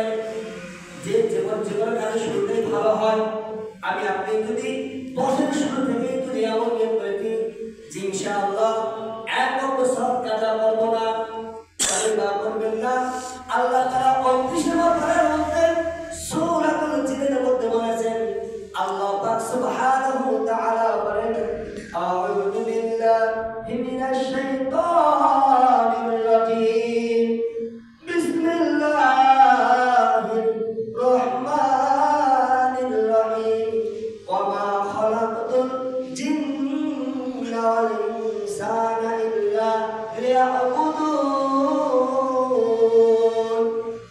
করে যে জীবনের কাজে শুরুতেই ভালো হয়। আমি আপনি যদি বছর শুরু থেকে যদি এমন নিয়ম করে দিই যে ইনশাআল্লাহ এক বছর সব কাজা করবো না, তাহলে বা করবেন না। আল্লাহ তাআলা 29 নম্বর পারার মধ্যে সূরাতুল জিনের মধ্যে বলেছেন, আল্লাহ পাক সুবহানাহু ওয়া তাআলা বলেন, আউযু বিল্লাহি মিনাশ শাইতানির রাজীম, বিসমিল্লাহির রহমানির রহিম, ওয়া মা খালাকতুল জিন্না ওয়াল ইনসানা ইল্লা লিয়াবুদুন।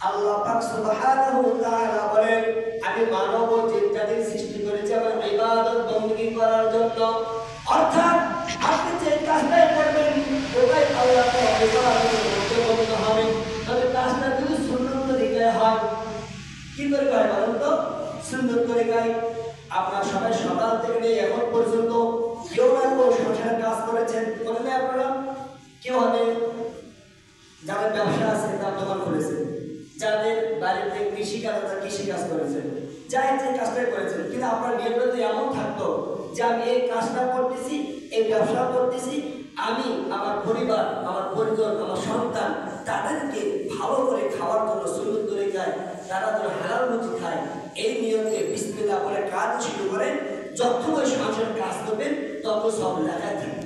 আল্লাহ পাক সুবহানাহু ওয়া তাআলা বলেন, আমি মানব ও জিন জাতির সৃষ্টি করেছি আমার ইবাদত বندگی করার জন্য। অর্থাৎ আপনি যে কাজটাই করবেন ওটাই আল্লাহ তাআলা ইবাদতের মধ্যে গণ্য হবে। তবে কাজটা যদি সুন্নত তরিকায় হয়, কি করে হয় বলেন তো? সুন্নত তরিকায়। আপনারা সবাই সকাল থেকে নিয়ে এখন পর্যন্ত কেউ না কেউ সংসারের কাজ করেছেন, বলেন আপনারা? কেউ হবে যাদের ব্যবসা আছে তার দোকান খুলেছেন, যাদের বাড়িতে কৃষিকাজ আছে কৃষিকাজ করেছেন, যাই যে কাজটাই করেছেন। কিন্তু আপনার নিয়ম যদি এমন থাকতো যে আমি এই কাজটা করতেছি, এই ব্যবসা করতেছি, আমি আমার পরিবার, আমার পরিজন, আমার সন্তান তাদেরকে ভালো করে খাওয়ার জন্য সুন্নত তরিকায় তারা যেন হালাল রুজি খায়, এই নিয়মে বিসমিল্লাহ বলে কাজ শুরু করেন। যত সংসারের কাজ করবেন তত সব লেখা থাকবে।